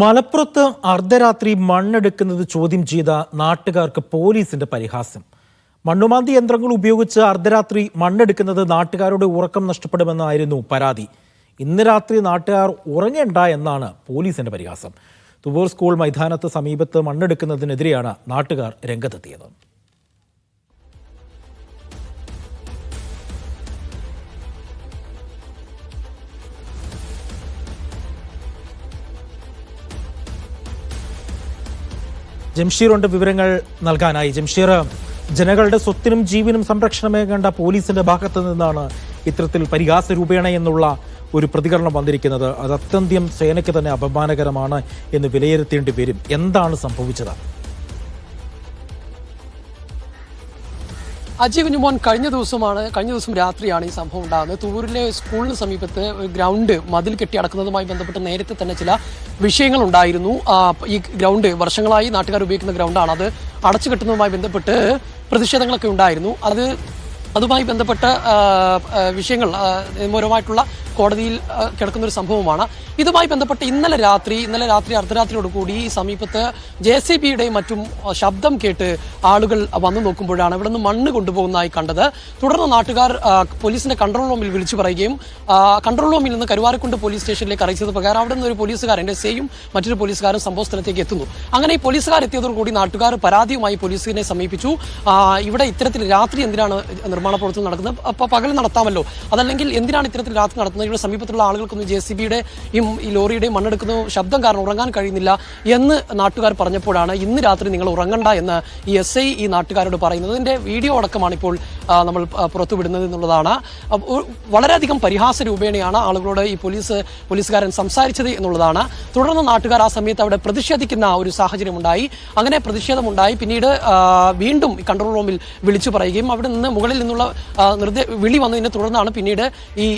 മലപ്പുറത്ത് അർദ്ധരാത്രി മണ്ണെടുക്കുന്നത് ചോദ്യം ചെയ്ത നാട്ടുകാർക്ക് പോലീസിന്റെ പരിഹാസം. മണ്ണുമാന്തി യന്ത്രങ്ങൾ ഉപയോഗിച്ച് അർദ്ധരാത്രി മണ്ണെടുക്കുന്നത് നാട്ടുകാരുടെ ഉറക്കം നഷ്ടപ്പെടുമെന്നായിരുന്നു പരാതി. ഇന്ന് രാത്രി നാട്ടുകാർ ഉറങ്ങേണ്ട എന്നാണ് പോലീസിന്റെ പരിഹാസം. തുവൂർ സ്കൂൾ മൈതാനത്ത് സമീപത്ത് മണ്ണെടുക്കുന്നതിനെതിരെയാണ് നാട്ടുകാർ രംഗത്തെത്തിയത്. ജംഷീറുണ്ട് വിവരങ്ങൾ നൽകാനായി. ജംഷീർ, ജനങ്ങളുടെ സ്വത്തിനും ജീവനും സംരക്ഷണമേകേണ്ട പോലീസിന്റെ ഭാഗത്തു നിന്നാണ് ഇത്തരത്തിൽ പരിഹാസ രൂപേണ എന്നുള്ള ഒരു പ്രതികരണം വന്നിരിക്കുന്നത്. അത് അത്യന്തം സേനയ്ക്ക് തന്നെ അപമാനകരമാണ് എന്ന് വിലയിരുത്തേണ്ടി വരും. എന്താണ് സംഭവിച്ചത്? അജീവ്നുമോൻ കഴിഞ്ഞ ദിവസം രാത്രിയാണ് ഈ സംഭവം ഉണ്ടാകുന്നത്. തുവൂരിലെ സ്കൂളിന് സമീപത്ത് ഗ്രൗണ്ട് മതിൽ കെട്ടി അടക്കുന്നതുമായി ബന്ധപ്പെട്ട് നേരത്തെ തന്നെ ചില വിഷയങ്ങൾ ഉണ്ടായിരുന്നു. ഈ ഗ്രൗണ്ട് വർഷങ്ങളായി നാട്ടുകാർ ഉപയോഗിക്കുന്ന ഗ്രൗണ്ടാണ്. അത് അടച്ചു കെട്ടുന്നതുമായി ബന്ധപ്പെട്ട് പ്രതിഷേധങ്ങളൊക്കെ ഉണ്ടായിരുന്നു. അതുമായി ബന്ധപ്പെട്ട വിഷയങ്ങൾ നിയമപരമായിട്ടുള്ള കോടതിയിൽ കിടക്കുന്ന ഒരു സംഭവമാണ്. ഇതുമായി ബന്ധപ്പെട്ട് ഇന്നലെ രാത്രി അർദ്ധരാത്രിയോടുകൂടി സമീപത്ത് JCBയുടെ മറ്റും ശബ്ദം കേട്ട് ആളുകൾ വന്നു നോക്കുമ്പോഴാണ് ഇവിടെ നിന്ന് മണ്ണ് കൊണ്ടുപോകുന്നതായി കണ്ടത്. തുടർന്ന് നാട്ടുകാർ പോലീസിന്റെ കൺട്രോൾ റൂമിൽ വിളിച്ചു പറയുകയും കൺട്രോൾ റൂമിൽ നിന്ന് കരുവാരക്കുണ്ട് പോലീസ് സ്റ്റേഷനിലേക്ക് അറിയിച്ചത് പ്രകാരം അവിടെ നിന്ന് ഒരു പോലീസുകാരൻ SAയും മറ്റൊരു പോലീസുകാരും സംഭവ സ്ഥലത്തേക്ക് എത്തുന്നു. അങ്ങനെ ഈ പോലീസുകാർ എത്തിയതോടുകൂടി നാട്ടുകാർ പരാതിയുമായി പോലീസിനെ സമീപിച്ചു. ഇവിടെ ഇത്തരത്തിൽ രാത്രി എന്തിനാണ് നിർമ്മാണ പ്രവർത്തനം നടക്കുന്നത്? അപ്പോൾ പകൽ നടത്താമല്ലോ, അതല്ലെങ്കിൽ എന്തിനാണ് ഇത്തരത്തിൽ രാത്രി നടത്തുന്നത്? ഇവിടെ സമീപത്തുള്ള ആളുകൾക്കൊന്നും JCBയുടെ ഈ ലോറിയുടെ മണ്ണെടുക്കുന്ന ശബ്ദം കാരണം ഉറങ്ങാൻ കഴിയുന്നില്ല എന്ന് നാട്ടുകാർ പറഞ്ഞപ്പോഴാണ് ഇന്ന് രാത്രി നിങ്ങൾ ഉറങ്ങണ്ട എന്ന് ഈ SI ഈ നാട്ടുകാരോട് പറയുന്നത്. ഇതിന്റെ വീഡിയോ അടക്കമാണ് ഇപ്പോൾ നമ്മൾ പുറത്തുവിടുന്നത് എന്നുള്ളതാണ്. വളരെയധികം പരിഹാസ രൂപേണയാണ് ആളുകളോട് ഈ പോലീസുകാരൻ സംസാരിച്ചത് എന്നുള്ളതാണ്. തുടർന്ന് നാട്ടുകാർ ആ സമയത്ത് അവിടെ പ്രതിഷേധിക്കുന്ന ഒരു സാഹചര്യമുണ്ടായി. അങ്ങനെ പ്രതിഷേധമുണ്ടായി. പിന്നീട് വീണ്ടും കൺട്രോൾ റൂമിൽ വിളിച്ചു പറയുകയും അവിടെ നിന്ന് മുകളിൽ നിന്നുള്ള വിളി വന്നതിനെ തുടർന്നാണ് പിന്നീട് ഈ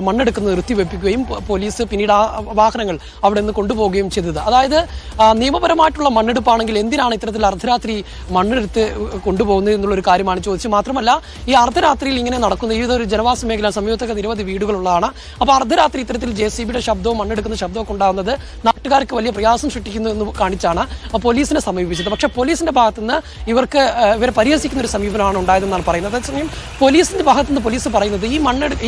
മണ്ണെടുക്കുന്നത് നിർത്തിവെപ്പിക്കുകയും പോലീസ് പിന്നീട് ആ വാഹനങ്ങൾ അവിടെ നിന്ന് കൊണ്ടുപോവുകയും ചെയ്തത്. അതായത് നിയമപരമായിട്ടുള്ള മണ്ണെടുപ്പാണെങ്കിൽ എന്തിനാണ് ഇത്തരത്തിൽ അർദ്ധരാത്രി മണ്ണെടുത്ത് കൊണ്ടുപോകുന്നത് എന്നുള്ളൊരു കാര്യമാണ് ചോദിച്ചത്. മാത്രമല്ല ഈ അർദ്ധരാത്രിയിൽ ഇങ്ങനെ നടക്കുന്നത് ഇതൊരു ജനവാസ മേഖല, സമീപത്തൊക്കെ നിരവധി വീടുകളുള്ളതാണ്. അപ്പോൾ അർദ്ധരാത്രി ഇത്തരത്തിൽ JCBയുടെ ശബ്ദവും മണ്ണെടുക്കുന്ന ശബ്ദമൊക്കെ ഉണ്ടാകുന്നത് നാട്ടുകാർക്ക് വലിയ പ്രയാസം സൃഷ്ടിക്കുന്നു എന്ന് കാണിച്ചാണ് പോലീസിനെ സമീപിച്ചത്. പക്ഷേ പോലീസിന്റെ ഭാഗത്തുനിന്ന് ഇവരെ പരിഹസിക്കുന്ന ഒരു സമീപനമാണ് ഉണ്ടായതെന്നാണ് പറയുന്നത്. അതേസമയം പോലീസിന്റെ ഭാഗത്തുനിന്ന് പോലീസ് പറയുന്നത്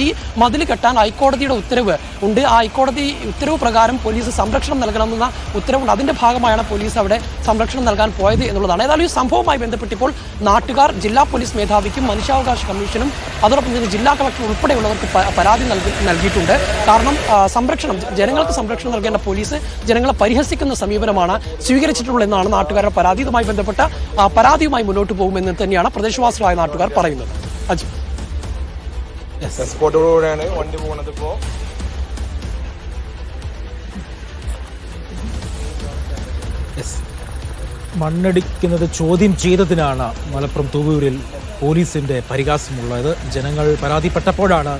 ഈ മതിൽ കെട്ടാൻ ഹൈക്കോടതിയുടെ ഉത്തരവ് ഉണ്ട്. ആ ഹൈക്കോടതി ഉത്തരവ് പ്രകാരം പോലീസ് സംരക്ഷണം നൽകണമെന്ന ഉത്തരവുണ്ട്. അതിന്റെ ഭാഗമായാണ് പോലീസ് അവിടെ സംരക്ഷണം നൽകാൻ പോയത് എന്നുള്ളതാണ്. ഏതായാലും ഈ സംഭവവുമായി ബന്ധപ്പെട്ടിപ്പോൾ നാട്ടുകാർ ജില്ലാ പോലീസ് മേധാവിക്കും മനുഷ്യാവകാശ കമ്മീഷനും അതോടൊപ്പം തന്നെ ജില്ലാ കളക്ടർ ഉൾപ്പെടെയുള്ളവർക്ക് പരാതി നൽകിയിട്ടുണ്ട്. കാരണം ജനങ്ങൾക്ക് സംരക്ഷണം നൽകേണ്ട പോലീസ് ജനങ്ങളെ പരിഹസിക്കുന്ന സമീപനമാണ് സ്വീകരിച്ചിട്ടുള്ളതെന്നാണ് നാട്ടുകാരുടെ പരാതി. ഇതുമായി ബന്ധപ്പെട്ട പരാതിയുമായി മുന്നോട്ട് പോകുമെന്ന് തന്നെയാണ് പ്രദേശവാസികളായ നാട്ടുകാർ പറയുന്നത്. അജി സ്പോട്ടോടുകൂടെയാണ് വണ്ടി പോകുന്നത്. ഇപ്പോൾ മണ്ണെടുക്കുന്നത് ചോദ്യം ചെയ്തതിനാണ് മലപ്പുറം തുവൂരിൽ പോലീസിന്റെ പരിഹാസമുള്ളത്. ജനങ്ങൾ പരാതിപ്പെട്ടപ്പോഴാണ്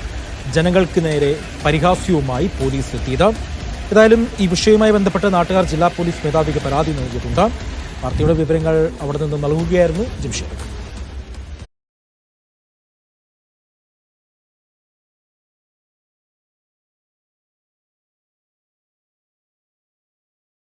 ജനങ്ങൾക്ക് നേരെ പരിഹാസ്യവുമായി പോലീസ് എത്തിയത്. ഏതായാലും ഈ വിഷയവുമായി ബന്ധപ്പെട്ട് നാട്ടുകാർ ജില്ലാ പോലീസ് മേധാവിക്ക് പരാതി നൽകിയിട്ടുണ്ട്. വാർത്തയുടെ വിവരങ്ങൾ അവിടെ നിന്ന് നൽകുകയായിരുന്നു ജംഷീർ.